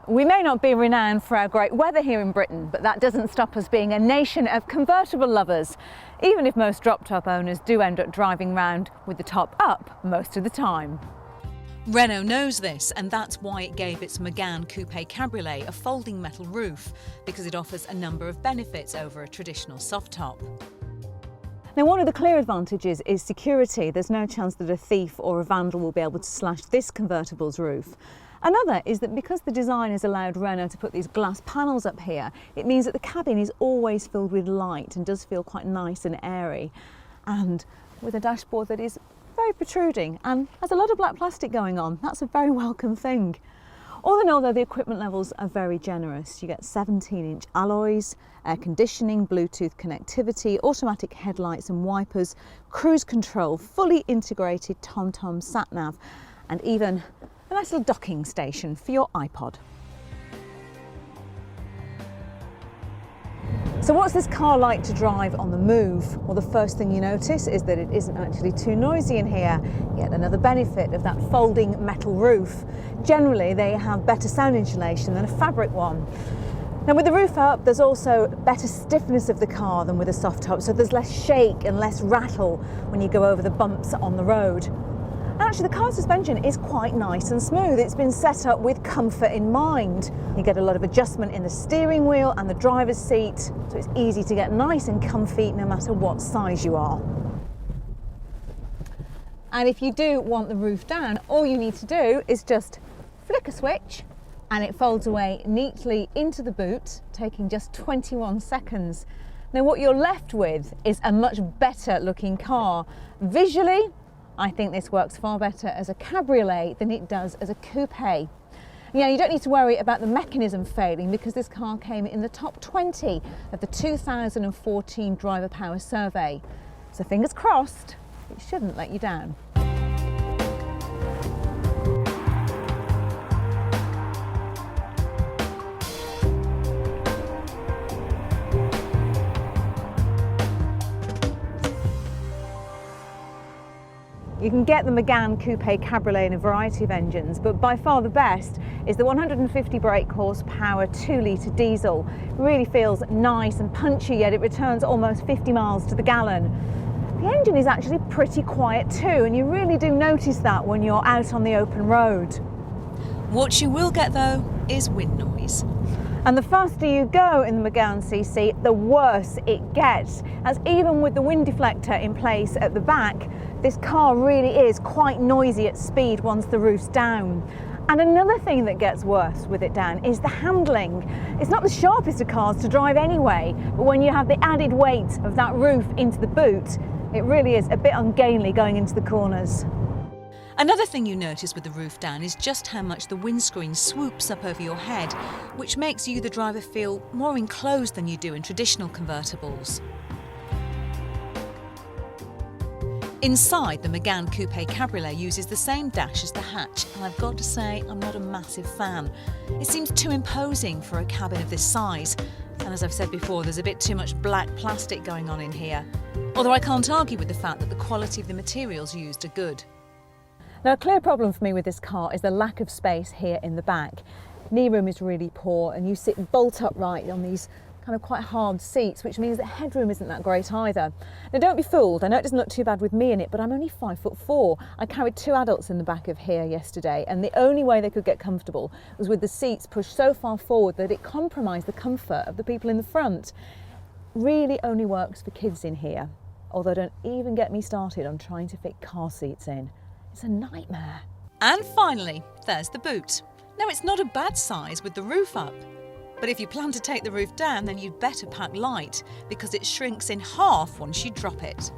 We may not be renowned for our great weather here in Britain, but that doesn't stop us being a nation of convertible lovers, even if most drop-top owners do end up driving round with the top up most of the time. Renault knows this, and that's why it gave its Mégane Coupé Cabriolet a folding metal roof, because it offers a number of benefits over a traditional soft top. Now, one of the clear advantages is security. There's no chance that a thief or a vandal will be able to slash this convertible's roof. Another is that because the design has allowed Renault to put these glass panels up here, it means that the cabin is always filled with light and does feel quite nice and airy. And with a dashboard that is very protruding and has a lot of black plastic going on, that's a very welcome thing. All in all, though, the equipment levels are very generous. You get 17-inch alloys, air conditioning, Bluetooth connectivity, automatic headlights and wipers, cruise control, fully integrated TomTom sat-nav, and even a nice little docking station for your iPod. So what's this car like to drive on the move? Well, the first thing you notice is that it isn't actually too noisy in here. Yet another benefit of that folding metal roof. Generally, they have better sound insulation than a fabric one. Now, with the roof up, there's also better stiffness of the car than with a soft top, so there's less shake and less rattle when you go over the bumps on the road. And actually, the car suspension is quite nice and smooth. It's been set up with comfort in mind. You get a lot of adjustment in the steering wheel and the driver's seat, so it's easy to get nice and comfy no matter what size you are. And if you do want the roof down, all you need to do is just flick a switch and it folds away neatly into the boot, taking just 21 seconds. Now, what you're left with is a much better looking car. Visually, I think this works far better as a cabriolet than it does as a coupe. Yeah, you don't need to worry about the mechanism failing because this car came in the top 20 of the 2014 Driver Power Survey. So fingers crossed, it shouldn't let you down. You can get the Mégane Coupé Cabriolet in a variety of engines, but by far the best is the 150 brake horsepower 2-litre diesel. It really feels nice and punchy, yet it returns almost 50 miles to the gallon. The engine is actually pretty quiet too, and you really do notice that when you're out on the open road. What you will get, though, is wind noise. And the faster you go in the Mégane CC, the worse it gets, as even with the wind deflector in place at the back, this car really is quite noisy at speed once the roof's down. And another thing that gets worse with it down is the handling. It's not the sharpest of cars to drive anyway, but when you have the added weight of that roof into the boot, it really is a bit ungainly going into the corners. Another thing you notice with the roof down is just how much the windscreen swoops up over your head, which makes you, the driver, feel more enclosed than you do in traditional convertibles. Inside, the Mégane Coupé Cabriolet uses the same dash as the hatch, and I've got to say I'm not a massive fan. It seems too imposing for a cabin of this size, and as I've said before, there's a bit too much black plastic going on in here. Although I can't argue with the fact that the quality of the materials used are good. Now, a clear problem for me with this car is the lack of space here in the back. Knee room is really poor, and you sit bolt upright on these kind of quite hard seats, which means that headroom isn't that great either. Now, don't be fooled, I know it doesn't look too bad with me in it, but I'm only 5'4". I carried 2 adults in the back of here yesterday, and the only way they could get comfortable was with the seats pushed so far forward that it compromised the comfort of the people in the front. Really only works for kids in here, although don't even get me started on trying to fit car seats in. It's a nightmare. And finally, there's the boot. Now, it's not a bad size with the roof up, but if you plan to take the roof down, then you'd better pack light, because it shrinks in half once you drop it.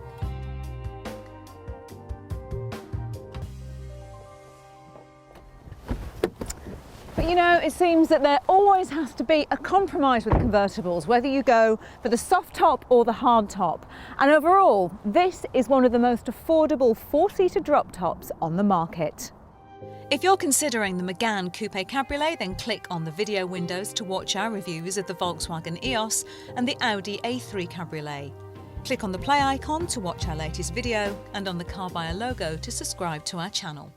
But you know, it seems that there always has to be a compromise with convertibles, whether you go for the soft top or the hard top. And overall, this is one of the most affordable 4-seater drop tops on the market. If you're considering the Mégane Coupé Cabriolet, then click on the video windows to watch our reviews of the Volkswagen EOS and the Audi A3 Cabriolet. Click on the play icon to watch our latest video, and on the Carbuyer logo to subscribe to our channel.